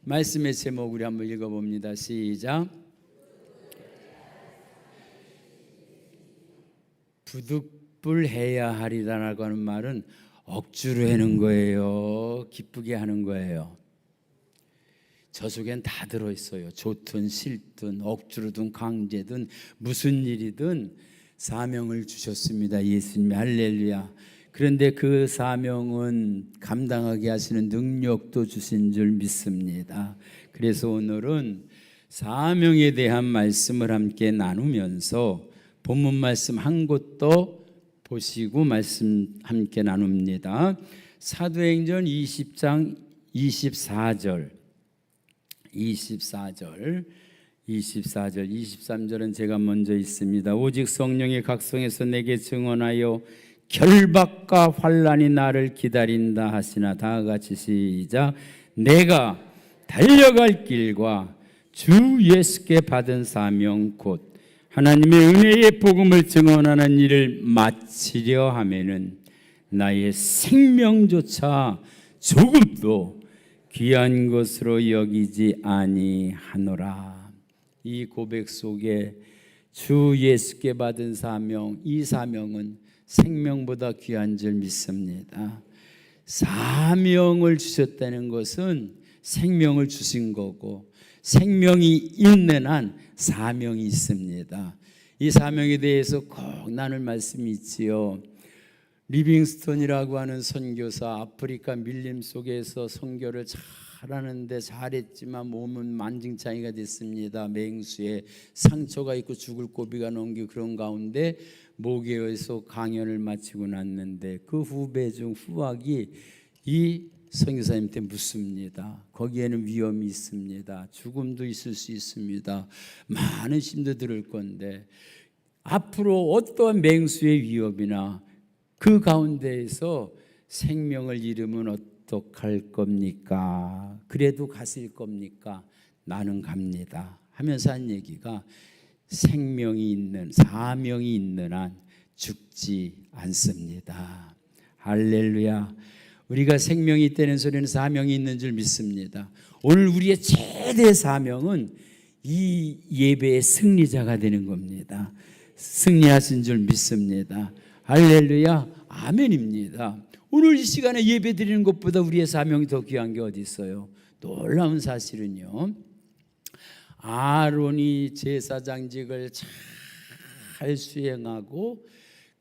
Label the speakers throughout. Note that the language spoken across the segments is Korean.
Speaker 1: 말씀의 제목 우리 한번 읽어봅니다. 시작. 부득불해야 하리라고 하는 말은 억지로 하는 거예요. 기쁘게 하는 거예요. 저 속엔 다 들어있어요. 좋든 싫든 억지로든 강제든 무슨 일이든 사명을 주셨습니다. 예수님이. 할렐루야. 그런데 그 사명은 감당하게 하시는 능력도 주신 줄 믿습니다. 그래서 오늘은 사명에 대한 말씀을 함께 나누면서 본문 말씀 한 곳도 보시고 말씀 함께 나눕니다. 사도행전 20장 24절 23절은 제가 먼저 있습니다. 오직 성령이 각성해서 내게 증언하여 결박과 환난이 나를 기다린다 하시나. 다 같이 시작. 내가 달려갈 길과 주 예수께 받은 사명 곧 하나님의 은혜의 복음을 증언하는 일을 마치려 하면은 나의 생명조차 조금도 귀한 것으로 여기지 아니하노라. 이 고백 속에 주 예수께 받은 사명, 이 사명은 생명보다 귀한 줄 믿습니다. 사명을 주셨다는 것은 생명을 주신 거고, 생명이 있는 한 사명이 있습니다. 이 사명에 대해서 꼭 나눌 말씀이 있지요. 리빙스턴이라고 하는 선교사, 아프리카 밀림 속에서 선교를 잘하는데 잘했지만 몸은 만증창이가 됐습니다. 맹수에 상처가 있고 죽을 고비가 넘기고 그런 가운데 모교에서 강연을 마치고 났는데 그 후배 중 후학이 이 선교사님한테 묻습니다. 거기에는 위험이 있습니다. 죽음도 있을 수 있습니다. 많은 힘도 들을 건데 앞으로 어떠한 맹수의 위협이나 그 가운데에서 생명을 잃으면 어떡할 겁니까? 그래도 가실 겁니까? 나는 갑니다 하면서 한 얘기가, 생명이 있는, 사명이 있는 한 죽지 않습니다. 할렐루야. 우리가 생명이 있다는 소리는 사명이 있는 줄 믿습니다. 오늘 우리의 최대 사명은 이 예배의 승리자가 되는 겁니다. 승리하신 줄 믿습니다. 할렐루야. 아멘입니다. 오늘 이 시간에 예배 드리는 것보다 우리의 사명이 더 귀한 게 어디 있어요? 놀라운 사실은요, 아론이 제사장직을 잘 수행하고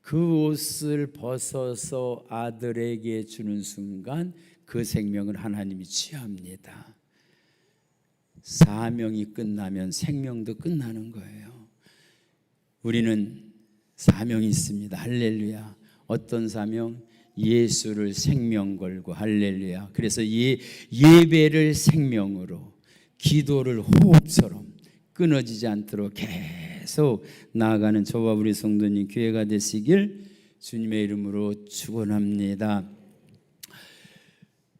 Speaker 1: 그 옷을 벗어서 아들에게 주는 순간 그 생명을 하나님이 취합니다. 사명이 끝나면 생명도 끝나는 거예요. 우리는 사명이 있습니다. 할렐루야. 어떤 사명? 예수를 생명 걸고. 할렐루야. 그래서 예배를 생명으로, 기도를 호흡처럼 끊어지지 않도록 계속 나아가는 저와 우리 성도님 교회가 되시길 주님의 이름으로 축원합니다.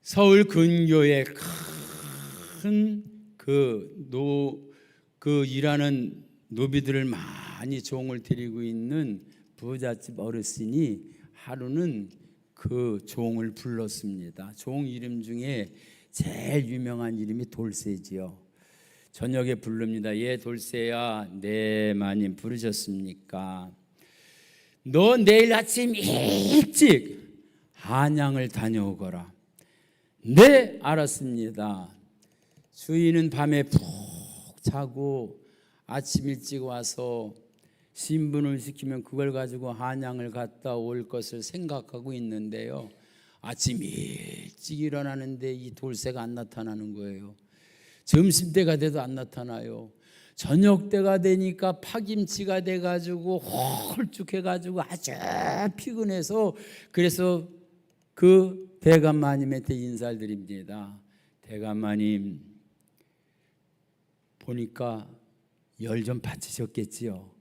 Speaker 1: 서울 근교에 큰 일하는 노비들을 많이 종을 데리고 있는 부잣집 어르신이 하루는 그 종을 불렀습니다. 종 이름 중에 제일 유명한 이름이 돌쇠지요. 저녁에 부릅니다. 예, 돌쇠야, 네, 많이 부르셨습니까? 너 내일 아침 일찍 한양을 다녀오거라. 네, 알았습니다. 주인은 밤에 푹 자고 아침 일찍 와서 신분을 시키면 그걸 가지고 한양을 갔다 올 것을 생각하고 있는데요, 아침 일찍 일어나는데 이 돌쇠가 안 나타나는 거예요. 점심때가 돼도 안 나타나요. 저녁때가 되니까 파김치가 돼가지고 홀쭉해가지고 아주 피곤해서, 그래서 그 대감마님한테 인사를 드립니다. 대감마님, 보니까 열 좀 받으셨겠지요.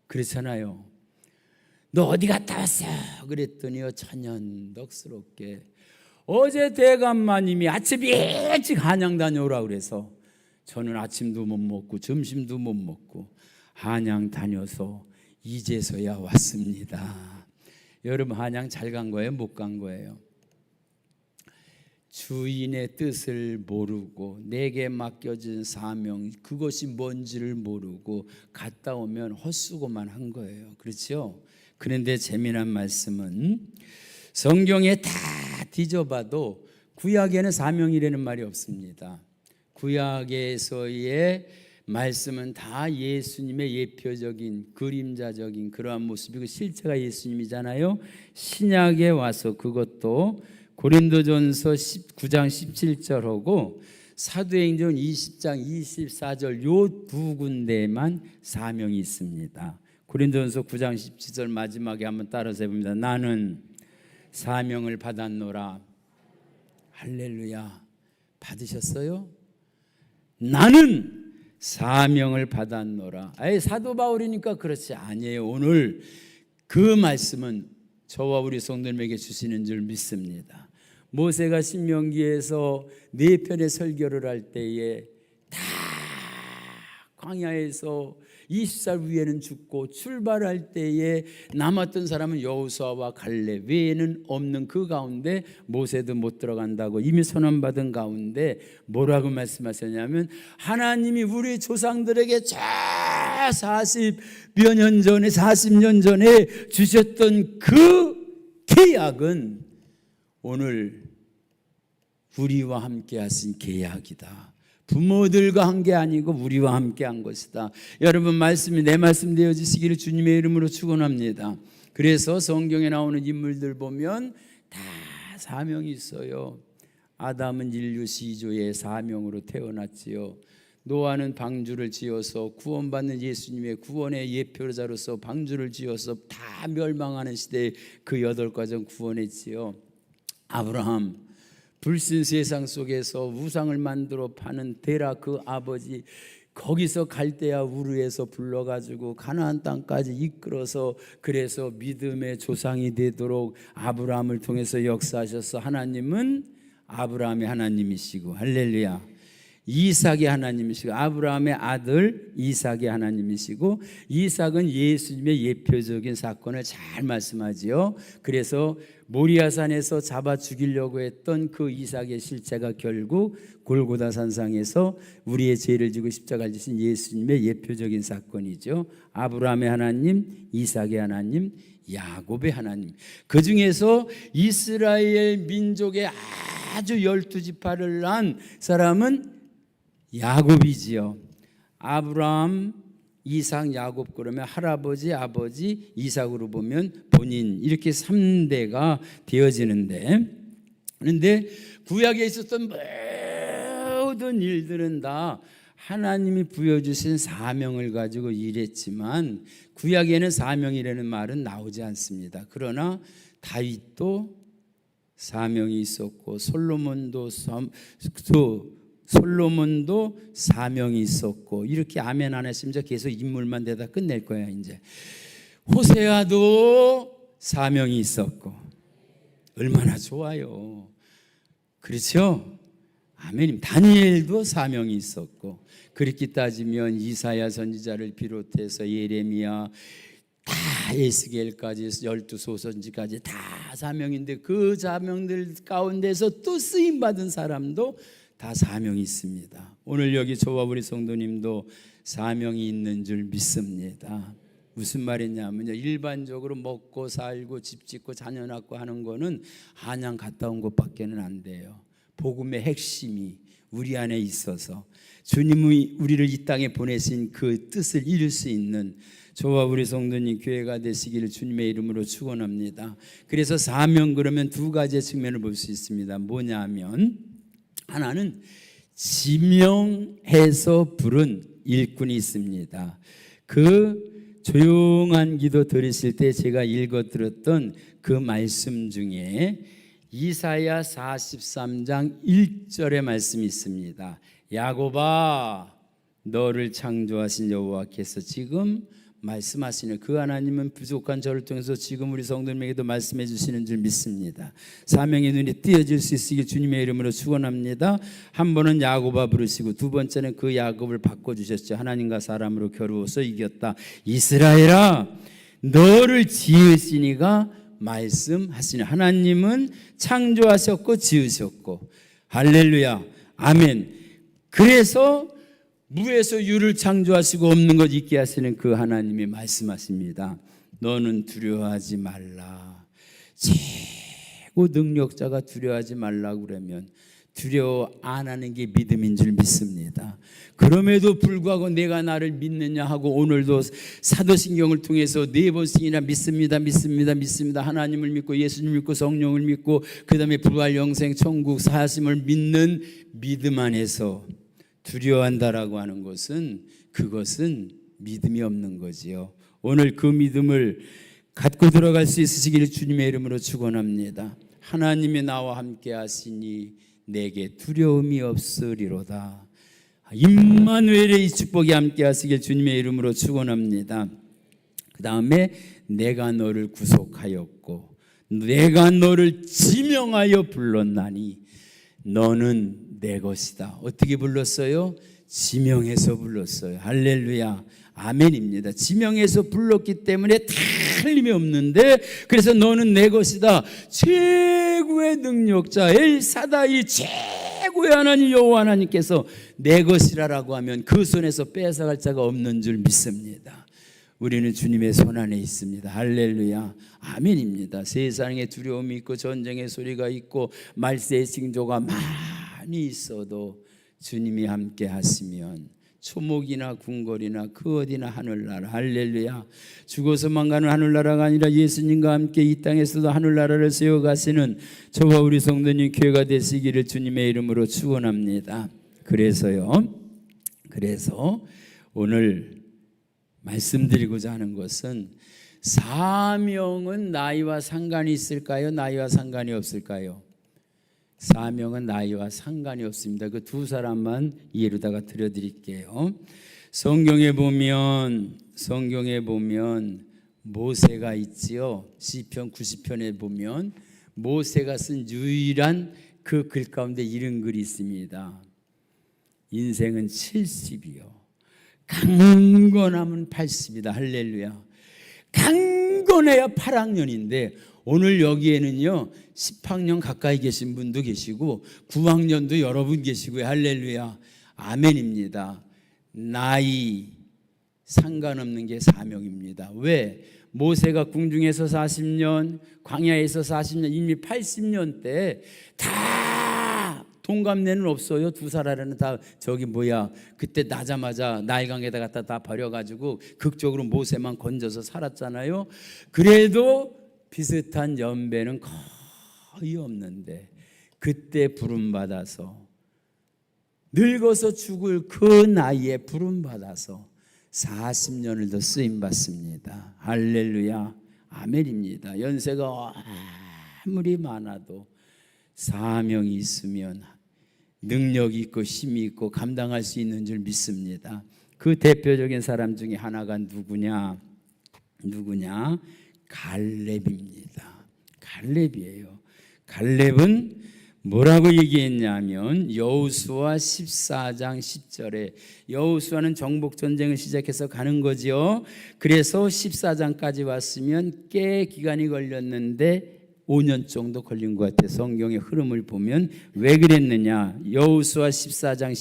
Speaker 1: 그렇잖아요. 너 어디 갔다 왔어? 그랬더니요, 천연덕스럽게 어제 대감마님이 아침 일찍 한양 다녀오라 그래서 저는 아침도 못 먹고 점심도 못 먹고 한양 다녀서 이제서야 왔습니다. 여러분, 한양 잘 간 거예요? 못 간 거예요? 주인의 뜻을 모르고 내게 맡겨진 사명, 그것이 뭔지를 모르고 갔다 오면 헛수고만 한 거예요. 그렇죠? 그런데 재미난 말씀은 성경에 다 뒤져봐도 구약에는 사명이라는 말이 없습니다. 구약에서의 말씀은 다 예수님의 예표적인 그림자적인 그러한 모습이고 실체가 예수님이잖아요. 신약에 와서 그것도 고린도전서 9장 17절하고 사도행전 20장 24절 요 두 군데에만 사명이 있습니다. 고린도전서 9장 17절 마지막에 한번 따라서 해봅니다. 나는 사명을 받았노라. 할렐루야. 받으셨어요? 나는 사명을 받았노라. 아예 사도 바울이니까 그렇지 아니에요. 오늘 그 말씀은 저와 우리 성도님에게 주시는 줄 믿습니다. 모세가 신명기에서 4편의 설교를 할 때에 다 광야에서 20살 위에는 죽고 출발할 때에 남았던 사람은 여호수아와 갈렙 외에는 없는 그 가운데 모세도 못 들어간다고 이미 선언받은 가운데 뭐라고 말씀하셨냐면 하나님이 우리 조상들에게 저 40여 년 전에 40년 전에 주셨던 그 계약은 오늘 우리와 함께 하신 계약이다. 부모들과 한 게 아니고 우리와 함께 한 것이다. 여러분 말씀이 내 말씀 되어지시기를 주님의 이름으로 축원합니다. 그래서 성경에 나오는 인물들 보면 다 사명이 있어요. 아담은 인류 시조의 사명으로 태어났지요. 노아는 방주를 지어서 구원받는 예수님의 구원의 예표자로서 방주를 지어서 다 멸망하는 시대에 그 8가정 구원했지요. 아브라함 불신 세상 속에서 우상을 만들어 파는 데라 그 아버지 거기서 갈대아 우르에서 불러가지고 가나안 땅까지 이끌어서 그래서 믿음의 조상이 되도록 아브라함을 통해서 역사하셔서 하나님은 아브라함의 하나님이시고 할렐루야. 이삭의 하나님이시고 아브라함의 아들 이삭의 하나님이시고 이삭은 예수님의 예표적인 사건을 잘 말씀하지요. 그래서 모리아산에서 잡아 죽이려고 했던 그 이삭의 실체가 결국 골고다 산상에서 우리의 죄를 지고 십자가를 지신 예수님의 예표적인 사건이죠. 아브라함의 하나님, 이삭의 하나님, 야곱의 하나님. 그 중에서 이스라엘 민족의 아주 12지파를 낳은 사람은 야곱이지요. 아브라함, 이삭, 야곱 그러면 할아버지, 아버지, 이삭으로 보면 본인 이렇게 3대가 되어지는데 그런데 구약에 있었던 모든 일들은 다 하나님이 부여주신 사명을 가지고 일했지만 구약에는 사명이라는 말은 나오지 않습니다. 그러나 다윗도 사명이 있었고 솔로몬도 사명이 있었고 이렇게 아멘 안 했으면 계속 인물만 대다 끝낼 거야. 이제 호세아도 사명이 있었고 얼마나 좋아요. 그렇죠? 아멘. 다니엘도 사명이 있었고 그렇게 따지면 이사야 선지자를 비롯해서 예레미야 다 에스겔까지 12소선지까지 다 사명인데 그 사명들 가운데서 또 쓰임받은 사람도 다 사명이 있습니다. 오늘 여기 저와 우리 성도님도 사명이 있는 줄 믿습니다. 무슨 말이냐면요, 일반적으로 먹고 살고 집 짓고 자녀 낳고 하는 거는 한양 갔다 온 것밖에는 안 돼요. 복음의 핵심이 우리 안에 있어서 주님이 우리를 이 땅에 보내신 그 뜻을 이룰 수 있는 저와 우리 성도님 교회가 되시기를 주님의 이름으로 축원합니다. 그래서 사명 그러면 두 가지의 측면을 볼 수 있습니다. 뭐냐면 하나는 지명해서 부른 일꾼이 있습니다. 그 조용한 기도 들으실 때 제가 읽어드렸던 그 말씀 중에 이사야 43장 1절의 말씀이 있습니다. 야곱아 너를 창조하신 여호와께서 지금 말씀하시는 그 하나님은 부족한 저를 통해서 지금 우리 성도님에게도 말씀해 주시는 줄 믿습니다. 사명의 눈이 띄어질 수 있으길 주님의 이름으로 축원합니다. 한 번은 야곱아 부르시고 두 번째는 그 야곱을 바꿔주셨죠. 하나님과 사람으로 겨루어서 이겼다. 이스라엘아 너를 지으시니가 말씀하시니 하나님은 창조하셨고 지으셨고 할렐루야 아멘. 그래서 무에서 유를 창조하시고 없는 것 있게 하시는 그 하나님이 말씀하십니다. 너는 두려워하지 말라. 최고 능력자가 두려워하지 말라고 그러면 두려워 안 하는 게 믿음인 줄 믿습니다. 그럼에도 불구하고 내가 나를 믿느냐 하고 오늘도 사도신경을 통해서 4번씩이나 믿습니다. 하나님을 믿고 예수님을 믿고 성령을 믿고 그 다음에 부활 영생 천국 사심을 믿는 믿음 안에서 두려워한다라고 하는 것은 그것은 믿음이 없는 거지요. 오늘 그 믿음을 갖고 들어갈 수 있으시기를 주님의 이름으로 축원합니다. 하나님이 나와 함께 하시니 내게 두려움이 없으리로다. 임마누엘의 이 축복이 함께 하시길 주님의 이름으로 축원합니다. 그 다음에 내가 너를 구속하였고 내가 너를 지명하여 불렀나니 너는 내 것이다. 어떻게 불렀어요? 지명해서 불렀어요. 할렐루야 아멘입니다. 지명해서 불렀기 때문에 틀림이 없는데 그래서 너는 내 것이다. 최고의 능력자 엘사다이 최고의 하나님 여호와 하나님께서 내 것이라고 하면 그 손에서 뺏어갈 자가 없는 줄 믿습니다. 우리는 주님의 손 안에 있습니다. 할렐루야 아멘입니다. 세상에 두려움이 있고 전쟁의 소리가 있고 말세의 징조가 많이 있어도 주님이 함께 하시면 초목이나 궁궐이나 그 어디나 하늘나라 할렐루야 죽어서만 가는 하늘나라가 아니라 예수님과 함께 이 땅에서도 하늘나라를 세워가시는 저와 우리 성도님 교회가 되시기를 주님의 이름으로 축원합니다. 그래서 오늘 말씀드리고자 하는 것은 사명은 나이와 상관이 있을까요? 나이와 상관이 없을까요? 사명은 나이와 상관이 없습니다. 그 두 사람만 예로다가 들려드릴게요. 성경에 보면 모세가 있지요. 시편 90편에 보면 모세가 쓴 유일한 그 글 가운데 이런 글이 있습니다. 인생은 70이요 강건하면 80이다. 할렐루야. 강건해야 8학년인데 오늘 여기에는요 10학년 가까이 계신 분도 계시고 9학년도 여러분 계시고요. 할렐루야 아멘입니다. 나이 상관없는 게 사명입니다. 왜? 모세가 궁중에서 40년 광야에서 40년 이미 80년 때 다 동갑내는 없어요. 2살 아래는 다 그때 나자마자 나일강에다 갖다 다 버려가지고 극적으로 모세만 건져서 살았잖아요. 그래도 비슷한 연배는 거의 없는데 그때 부름받아서 늙어서 죽을 그 나이에 부름받아서 40년을 더 쓰임받습니다. 할렐루야 아멘입니다. 연세가 아무리 많아도 사명이 있으면 능력이 있고 힘이 있고 감당할 수 있는 줄 믿습니다. 그 대표적인 사람 중에 하나가 누구냐? 갈렙입니다. 갈렙이에요. 갈렙은 뭐라고 얘기했냐면 여호수아 14장 10절에 여호수아는 정복전쟁을 시작해서 가는 거죠. 그래서 14장까지 왔으면 꽤 기간이 걸렸는데 5년 정도 걸린 것 같아요. 성경의 흐름을 보면 왜 그랬느냐. 여호수아 14장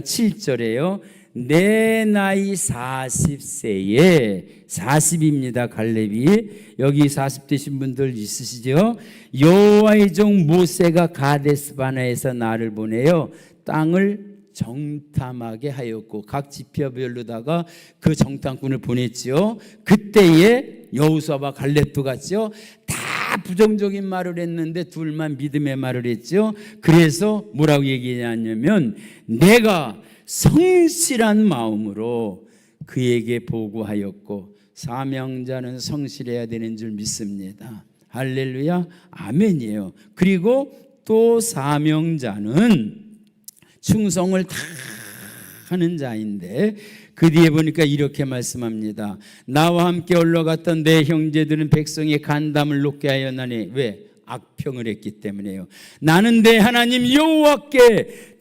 Speaker 1: 7절에요. 내 나이 40세에 40입니다. 갈렙이 여기 40 되신 분들 있으시죠? 여호와의 종 모세가 가데스바네에서 나를 보내요 땅을 정탐하게 하였고 각 지파별로다가 그 정탐꾼을 보냈지요. 그때에 여호수아와 갈렙도 갔죠. 다 부정적인 말을 했는데 둘만 믿음의 말을 했죠. 그래서 뭐라고 얘기하냐면 내가 성실한 마음으로 그에게 보고하였고 사명자는 성실해야 되는 줄 믿습니다. 할렐루야 아멘이에요. 그리고 또 사명자는 충성을 다 하는 자인데 그 뒤에 보니까 이렇게 말씀합니다. 나와 함께 올라갔던 내 형제들은 백성의 간담을 높게 하였나니 왜? 악평을 했기 때문에요. 나는 내 하나님 여호와께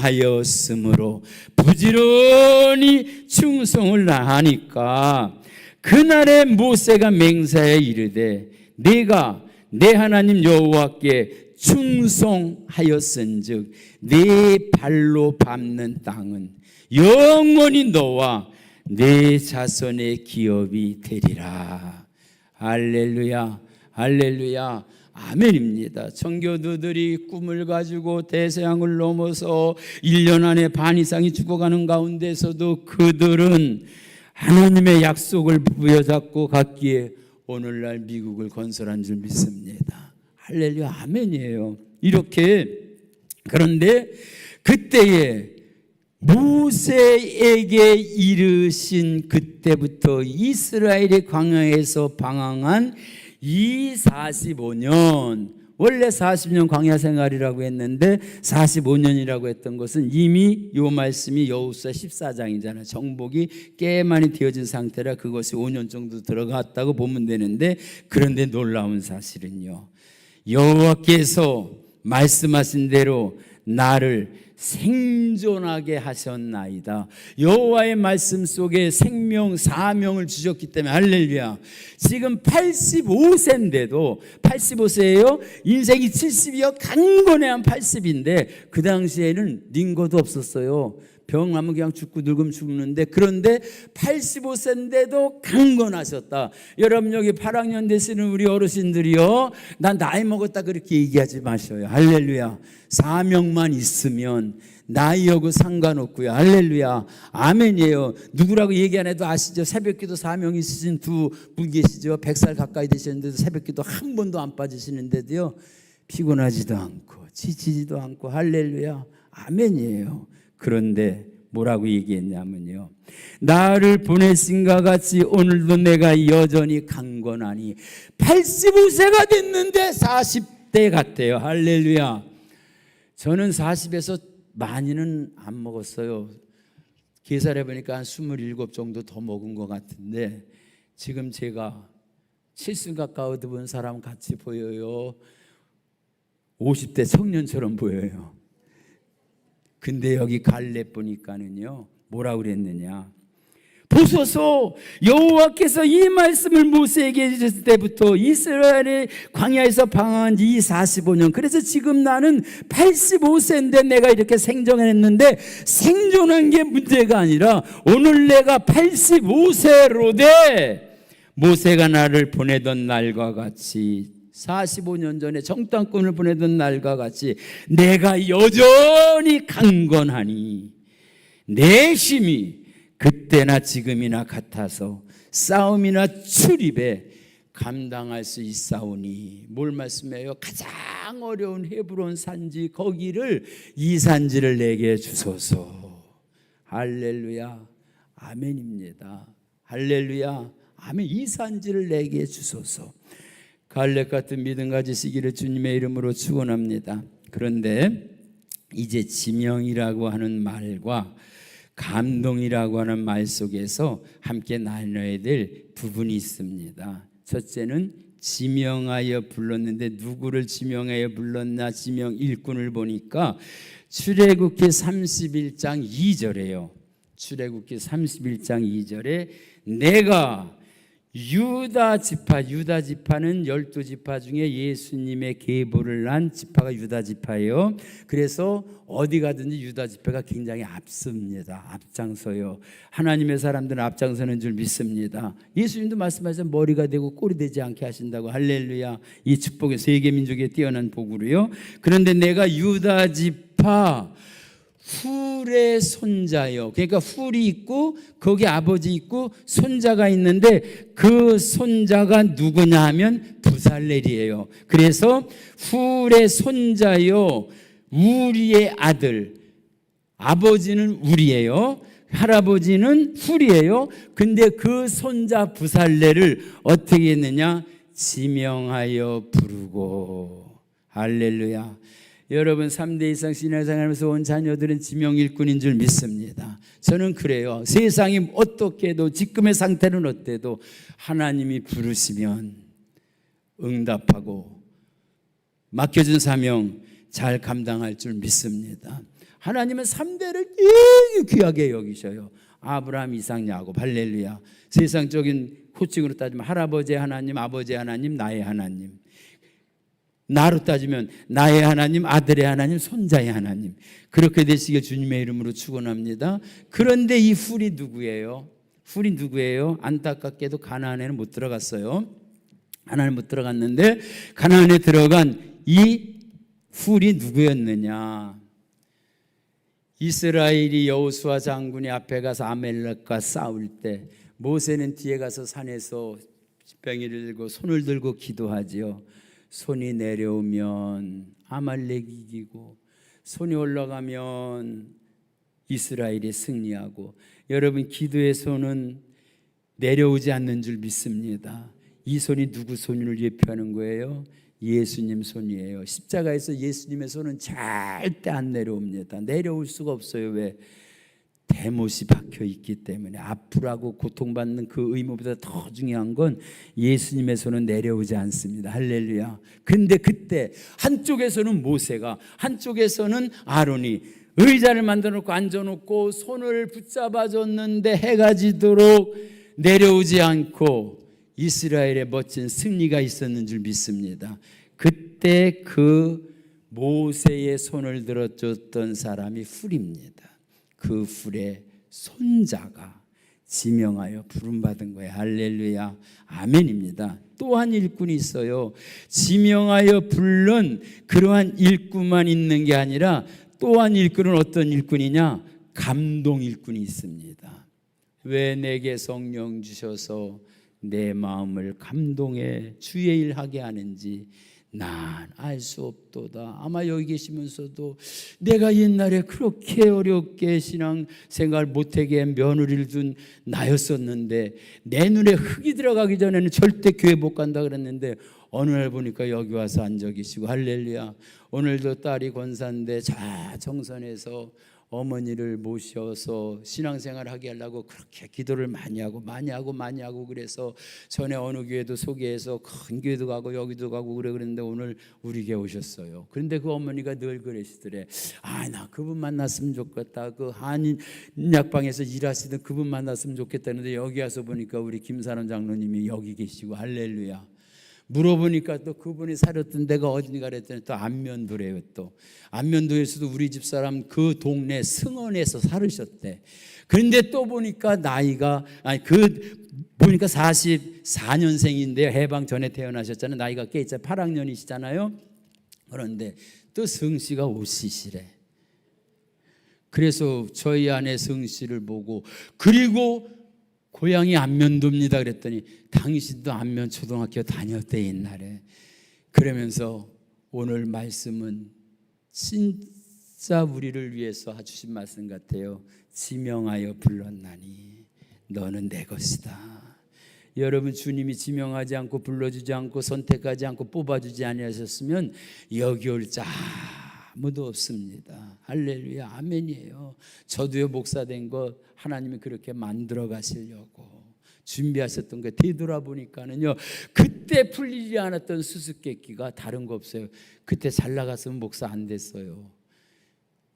Speaker 1: 충성하였으므로 부지런히 충성을 하니까 그날에 모세가 맹세하여 이르되 내가 내 하나님 여호와께 충성하였은즉 내 발로 밟는 땅은 영원히 너와 내 자손의 기업이 되리라. 할렐루야, 할렐루야, 아멘입니다. 청교도들이 꿈을 가지고 대서양을 넘어서 1년 안에 반 이상이 죽어가는 가운데서도 그들은 하나님의 약속을 부여잡고 갔기에 오늘날 미국을 건설한 줄 믿습니다. 할렐루야, 아멘이에요. 이렇게, 그런데 그때에 모세에게 이르신 그때부터 이스라엘이 광야에서 방황한 이 45년, 원래 40년 광야 생활이라고 했는데 45년이라고 했던 것은 이미 요 말씀이 여호수아 14장이잖아요. 정복이 꽤 많이 되어진 상태라 그것이 5년 정도 들어갔다고 보면 되는데, 그런데 놀라운 사실은요, 여호와께서 말씀하신 대로 나를 생존하게 하셨나이다. 여호와의 말씀 속에 생명, 사명을 주셨기 때문에, 할렐루야. 지금 85세인데도, 85세예요. 인생이 70이요. 강건해한 80인데 그 당시에는 링거도 없었어요. 병하면 그냥 죽고 늙으면 죽는데, 그런데 85세인데도 강건하셨다. 여러분 여기 8학년 되시는 우리 어르신들이요, 난 나이 먹었다 그렇게 얘기하지 마셔요. 할렐루야. 사명만 있으면 나이하고 상관없고요. 할렐루야, 아멘이에요. 누구라고 얘기 안 해도 아시죠? 새벽기도 사명 있으신 두 분 계시죠? 100살 가까이 되셨는데도 새벽기도 한 번도 안 빠지시는데도요, 피곤하지도 않고 지치지도 않고, 할렐루야, 아멘이에요. 그런데 뭐라고 얘기했냐면요, 나를 보내신가 같이 오늘도 내가 여전히 강건하니. 85세가 됐는데 40대 같아요. 할렐루야. 저는 40에서 많이는 안 먹었어요. 계산해 보니까 한 27 정도 더 먹은 것 같은데, 지금 제가 70 가까워 본 사람 같이 보여요. 50대 청년처럼 보여요. 근데 여기 갈렙 보니까는요, 뭐라고 그랬느냐, 보소서 여호와께서 이 말씀을 모세에게 해주셨을 때부터 이스라엘의 광야에서 방황한 지 45년, 그래서 지금 나는 85세인데 내가 이렇게 생존했는데, 생존한 게 문제가 아니라 오늘 내가 85세로 돼 모세가 나를 보내던 날과 같이, 45년 전에 정탐꾼을 보내던 날과 같이 내가 여전히 강건하니 내 힘이 그때나 지금이나 같아서 싸움이나 출입에 감당할 수 있사오니. 뭘 말씀해요? 가장 어려운 헤브론 산지, 거기를, 이 산지를 내게 주소서. 할렐루야, 아멘입니다. 할렐루야, 아멘. 이 산지를 내게 주소서. 갈렙 같은 믿음 가지시기를 주님의 이름으로 축원합니다. 그런데 이제 지명이라고 하는 말과 감동이라고 하는 말 속에서 함께 나눠야 될 부분이 있습니다. 첫째는 지명하여 불렀는데 누구를 지명하여 불렀나, 지명 일꾼을 보니까 출애굽기 31장 2절에요. 출애굽기 31장 2절에 내가 유다 지파는 12지파 중에 예수님의 계보를 난 지파가 유다 지파예요. 그래서 어디 가든지 유다 지파가 굉장히 앞섭니다. 앞장서요. 하나님의 사람들은 앞장서는 줄 믿습니다. 예수님도 말씀하셔서 머리가 되고 꼴이 되지 않게 하신다고. 할렐루야. 이 축복의 세계 민족에 뛰어난 복으로요. 그런데 내가 유다 지파 훌의 손자요. 그러니까 훌이 있고 거기 아버지 있고 손자가 있는데, 그 손자가 누구냐 하면 부살렐이에요. 그래서 훌의 손자요, 우리의 아들, 아버지는 우리예요, 할아버지는 훌이에요. 근데 그 손자 부살렐을 어떻게 했느냐, 지명하여 부르고. 할렐루야. 여러분 3대 이상 신앙생활하면서 온 자녀들은 지명 일꾼인 줄 믿습니다. 저는 그래요. 세상이 어떻게 해도, 지금의 상태는 어때도 하나님이 부르시면 응답하고 맡겨준 사명 잘 감당할 줄 믿습니다. 하나님은 3대를 되게 귀하게 여기셔요. 아브라함, 이삭, 야곱. 할렐루야. 세상적인 호칭으로 따지면 할아버지 하나님, 아버지 하나님, 나의 하나님. 나로 따지면 나의 하나님, 아들의 하나님, 손자의 하나님. 그렇게 되시길 주님의 이름으로 축원합니다. 그런데 이 훌이 누구예요? 훌이 누구예요? 안타깝게도 가나안에는 못 들어갔어요. 가나안에 못 들어갔는데 가나안에 들어간 이 훌이 누구였느냐? 이스라엘이 여호수아 장군이 앞에 가서 아말렉과 싸울 때 모세는 뒤에 가서 산에서 지팡이를 들고 손을 들고 기도하지요. 손이 내려오면 아말렉이 이기고 손이 올라가면 이스라엘이 승리하고, 여러분 기도의 손은 내려오지 않는 줄 믿습니다. 이 손이 누구 손을 예표하는 거예요? 예수님 손이에요. 십자가에서 예수님의 손은 절대 안 내려옵니다. 내려올 수가 없어요. 왜? 대못이 박혀 있기 때문에. 아프라고 고통받는 그 의무보다 더 중요한 건 예수님의 손은 내려오지 않습니다. 할렐루야. 근데 그때 한쪽에서는 모세가, 한쪽에서는 아론이 의자를 만들어 놓고 앉아놓고 손을 붙잡아 줬는데 해가 지도록 내려오지 않고 이스라엘의 멋진 승리가 있었는 줄 믿습니다. 그때 그 모세의 손을 들어줬던 사람이 훌입니다. 그 훌의 손자가 지명하여 부름받은 거예요. 할렐루야, 아멘입니다. 또한 일꾼이 있어요. 지명하여 부른 그러한 일꾼만 있는 게 아니라 또한 일꾼은 어떤 일꾼이냐? 감동 일꾼이 있습니다. 왜 내게 성령 주셔서 내 마음을 감동해 주의 일 하게 하는지 난 알 수 없도다. 아마 여기 계시면서도 내가 옛날에 그렇게 어렵게 신앙생활 못하게 며느리를 둔 나였었는데 내 눈에 흙이 들어가기 전에는 절대 교회 못 간다 그랬는데 어느 날 보니까 여기 와서 앉아 계시고, 할렐루야. 오늘도 딸이 권사인데 정선에서 어머니를 모셔서 신앙생활 하게 하려고 그렇게 기도를 많이 하고 그래서 전에 어느 교회도 소개해서 큰 교회도 가고 여기도 가고 그랬는데 오늘 우리 교회 오셨어요. 그런데 그 어머니가 늘 그러시더래. 나 그분 만났으면 좋겠다. 그 한인 약방에서 일하시던 그분 만났으면 좋겠다는데 여기 와서 보니까 우리 김사람 장로님이 여기 계시고, 할렐루야. 물어보니까 또 그분이 살았던 데가 어딘가 그랬더니 또 안면도래요. 또 안면도에서도 우리 집사람 그 동네 승원에서 살으셨대. 그런데 또 보니까 나이가 보니까 44년생인데 해방 전에 태어나셨잖아요. 나이가 꽤 있잖아요. 8학년이시잖아요. 그런데 또 성씨가 오씨시래. 그래서 저희 아내 성씨를 보고, 그리고 고향이 안면도입니다 그랬더니 당신도 안면 초등학교 다녔대 옛날에. 그러면서 오늘 말씀은 진짜 우리를 위해서 주신 말씀 같아요. 지명하여 불렀나니 너는 내 것이다. 여러분, 주님이 지명하지 않고 불러주지 않고 선택하지 않고 뽑아주지 아니하셨으면 여기 올 자 아무도 없습니다. 할렐루야, 아멘이에요. 저도요, 목사 된 거 하나님이 그렇게 만들어 가시려고 준비하셨던 거 되돌아보니까는요, 그때 풀리지 않았던 수수께끼가 다른 거 없어요. 그때 잘 나갔으면 목사 안 됐어요.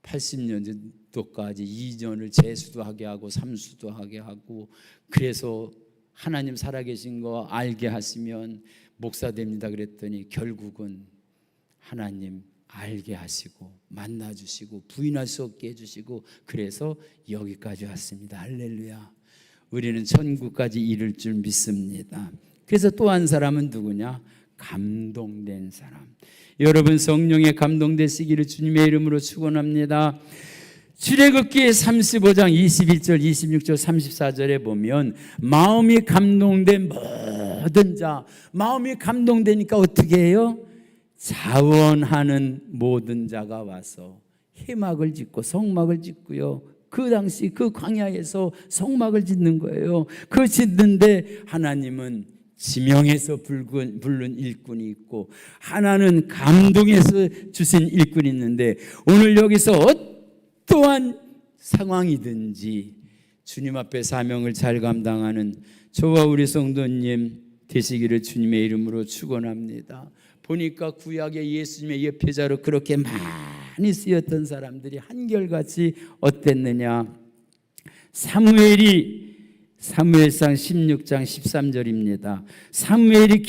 Speaker 1: 80년도까지 2년을 재수도 하게 하고 삼수도 하게 하고, 그래서 하나님 살아계신 거 알게 하시면 목사 됩니다 그랬더니 결국은 하나님 알게 하시고 만나주시고 부인할 수 없게 해주시고, 그래서 여기까지 왔습니다. 할렐루야. 우리는 천국까지 이룰 줄 믿습니다. 그래서 또 한 사람은 누구냐? 감동된 사람. 여러분, 성령에 감동되시기를 주님의 이름으로 축원합니다. 출애굽기 35장 21절 26절 34절에 보면 마음이 감동된 모든 자, 마음이 감동되니까 어떻게 해요? 자원하는 모든 자가 와서 회막을 짓고 성막을 짓고요. 그 당시 그 광야에서 성막을 짓는 거예요. 그 짓는데 하나님은 지명해서 부른 일꾼이 있고 하나는 감동해서 주신 일꾼이 있는데, 오늘 여기서 어떠한 상황이든지 주님 앞에 사명을 잘 감당하는 저와 우리 성도님 되시기를 주님의 이름으로 축원합니다. 보니까 구약의 예수님의 예표자로 그렇게 많이 쓰였던 사람들이 한결같이 어땠느냐? 사무엘이 사무엘상 16장 13절입니다. 사무엘이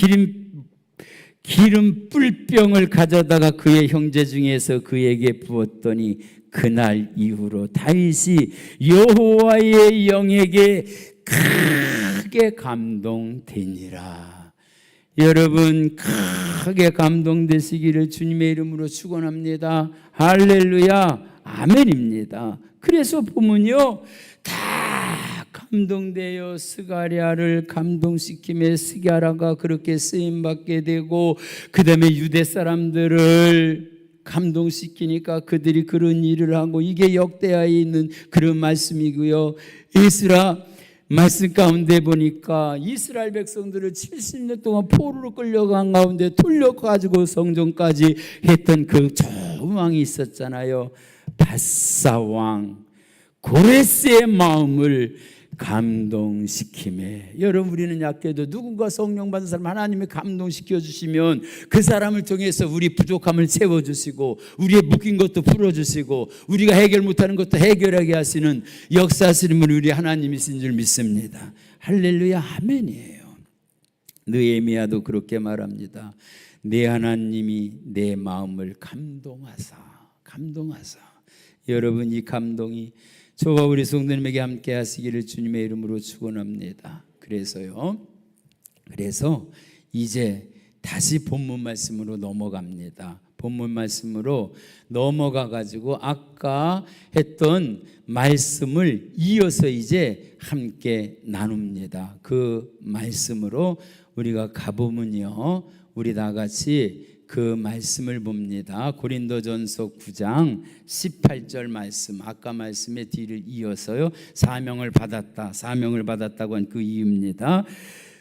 Speaker 1: 기름 뿔병을 가져다가 그의 형제 중에서 그에게 부었더니 그날 이후로 다윗이 여호와의 영에게 크게 감동되니라. 여러분 크게 감동되시기를 주님의 이름으로 축원합니다. 할렐루야, 아멘입니다. 그래서 보면요, 다 감동되어 스가랴를 감동시킴에 스가랴가 그렇게 쓰임받게 되고, 그 다음에 유대 사람들을 감동시키니까 그들이 그런 일을 하고, 이게 역대하에 있는 그런 말씀이고요. 에스라 말씀 가운데 보니까 이스라엘 백성들을 70년 동안 포로로 끌려간 가운데 돌려가지고 성전까지 했던 그 좋은 왕이 있었잖아요. 바사 왕 고레스의 마음을 감동시킴에. 여러분, 우리는 약해도 누군가 성령 받은 사람 하나님이 감동시켜 주시면 그 사람을 통해서 우리 부족함을 채워주시고 우리의 묶인 것도 풀어주시고 우리가 해결 못하는 것도 해결하게 하시는 역사하시는 분이 우리 하나님이신 줄 믿습니다. 할렐루야, 아멘이에요. 느헤미야도 그렇게 말합니다. 내 하나님이 내 마음을 감동하사. 여러분, 이 감동이 저와 우리 성도님에게 함께 하시기를 주님의 이름으로 축원합니다. 그래서 이제 다시 본문 말씀으로 넘어갑니다. 본문 말씀으로 넘어가 가지고 아까 했던 말씀을 이어서 이제 함께 나눕니다. 그 말씀으로 우리가 가보면요, 우리 다 같이 그 말씀을 봅니다. 고린도전서 9장 18절 말씀, 아까 말씀의 뒤를 이어서요, 사명을 받았다고 한 그 이유입니다.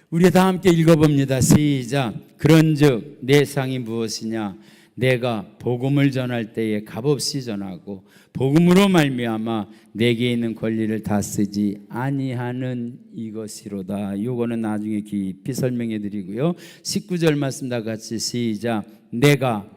Speaker 1: 우리 다 함께 읽어봅니다. 시작. 그런즉 내 상이 무엇이냐? 내가 복음을 전할 때에 값없이 전하고 복음으로 말미암아 내게 있는 권리를 다 쓰지 아니하는 이것이로다. 요거는 나중에 깊이 설명해 드리고요. 19절 말씀 다 같이 시작. 내가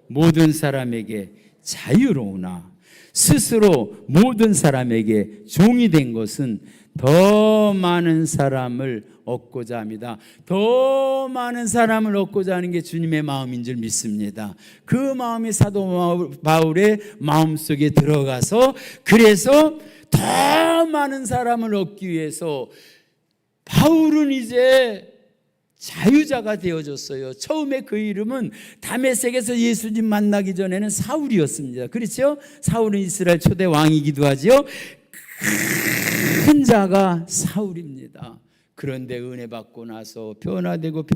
Speaker 1: 모든 사람에게 자유로우나 스스로 모든 사람에게 종이 된 것은 더 많은 사람을 얻고자 합니다. 더 많은 사람을 얻고자 하는 게 주님의 마음인 줄 믿습니다. 그 마음이 사도 바울의 마음속에 들어가서, 그래서 더 많은 사람을 얻기 위해서 바울은 이제 자유자가 되어졌어요. 처음에 그 이름은 다메섹에서 예수님 만나기 전에는 사울이었습니다. 그렇죠? 사울은 이스라엘 초대 왕이기도 하죠. 큰 자가 사울입니다. 그런데 은혜 받고 나서 변화되고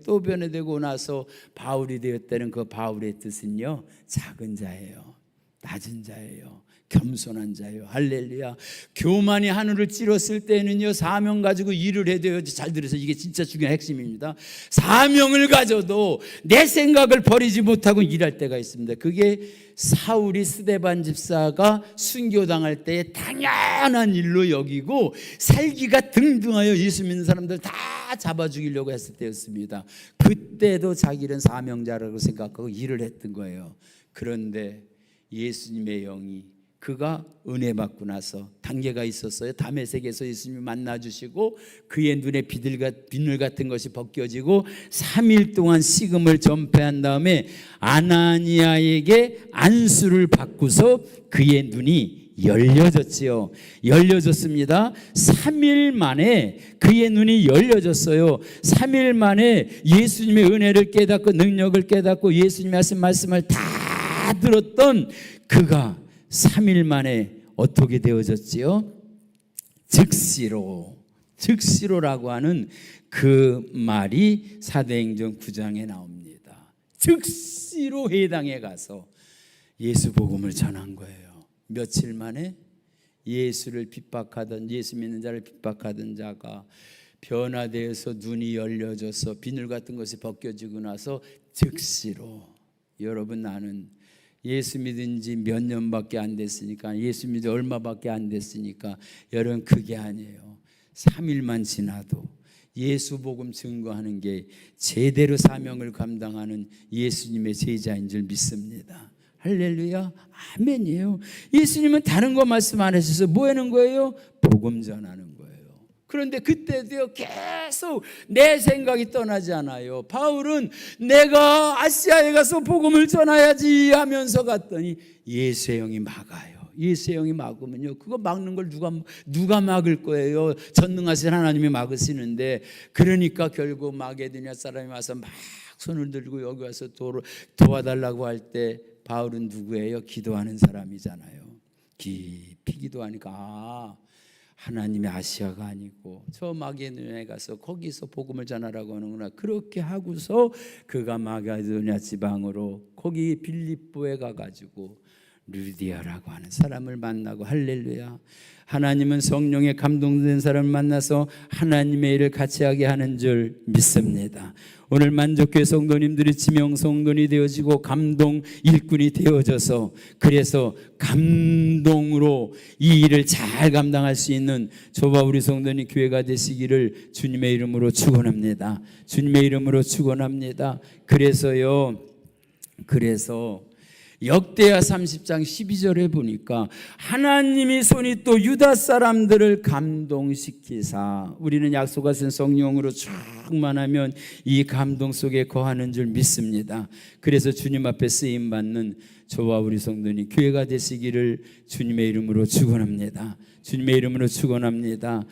Speaker 1: 또 변화되고 나서 바울이 되었다는 그 바울의 뜻은요, 작은 자예요. 낮은 자예요. 겸손한 자예요. 할렐루야. 교만이 하늘을 찌렀을 때는요, 사명 가지고 일을 해야 돼요. 잘 들으세요. 이게 진짜 중요한 핵심입니다. 사명을 가져도 내 생각을 버리지 못하고 일할 때가 있습니다. 그게 사울이 스데반 집사가 순교당할 때에 당연한 일로 여기고 살기가 등등하여 예수 믿는 사람들 다 잡아 죽이려고 했을 때였습니다. 그때도 자기는 사명자라고 생각하고 일을 했던 거예요. 그런데 예수님의 영이, 그가 은혜 받고 나서 단계가 있었어요. 다메섹에서 예수님을 만나주시고 그의 눈에 비늘 같은 것이 벗겨지고 3일 동안 식음을 전폐한 다음에 아나니아에게 안수를 받고서 그의 눈이 열려졌지요. 열려졌습니다. 3일 만에 그의 눈이 열려졌어요. 3일 만에 예수님의 은혜를 깨닫고 능력을 깨닫고 예수님이 하신 말씀을 다 들었던 그가 3일 만에 어떻게 되어졌지요? 즉시로라고 하는 그 말이 사도행전 9장에 나옵니다. 즉시로 회당에 가서 예수 복음을 전한 거예요. 며칠 만에 예수를 핍박하던, 예수 믿는 자를 핍박하던 자가 변화되어서 눈이 열려져서 비늘 같은 것이 벗겨지고 나서 즉시로. 여러분, 나는 예수 믿은 지 몇 년밖에 안 됐으니까, 예수 믿은 지 얼마밖에 안 됐으니까, 여러분 그게 아니에요. 3일만 지나도 예수 복음 증거하는 게 제대로 사명을 감당하는 예수님의 제자인 줄 믿습니다. 할렐루야, 아멘이에요. 예수님은 다른 거 말씀 안 하셔서 뭐 하는 거예요? 복음 전하는 거예요. 그런데 그때도요 계속 내 생각이 떠나지 않아요. 바울은 내가 아시아에 가서 복음을 전해야지 하면서 갔더니 예수의 영이 막아요. 예수의 영이 막으면요, 그거 막는 걸 누가 막을 거예요? 전능하신 하나님이 막으시는데, 그러니까 결국 마게도냐 사람이 와서 막 손을 들고 여기 와서 도와달라고 할 때 바울은 누구예요? 기도하는 사람이잖아요. 깊이 기도하니까 하나님의 아시아가 아니고 저 마게도냐에 가서 거기서 복음을 전하라고 하는구나. 그렇게 하고서 그가 마게도냐 지방으로 거기 빌립보에 가가지고 루디아라고 하는 사람을 만나고, 할렐루야, 하나님은 성령에 감동된 사람을 만나서 하나님의 일을 같이 하게 하는 줄 믿습니다. 오늘 만족교회 성도님들이 지명 성도니 되어지고 감동 일꾼이 되어져서, 그래서 감동으로 이 일을 잘 감당할 수 있는 저와 우리 성도님 교회가 되시기를 주님의 이름으로 축원합니다. 주님의 이름으로 축원합니다. 그래서 역대하 30장 12절에 보니까 하나님이 손이 또 유다 사람들을 감동시키사, 우리는 약속하신 성령으로 충만하면 이 감동 속에 거하는 줄 믿습니다. 그래서 주님 앞에 쓰임받는 저와 우리 성도님 교회가 되시기를 주님의 이름으로 축원합니다. 주님의 이름으로 축원합니다.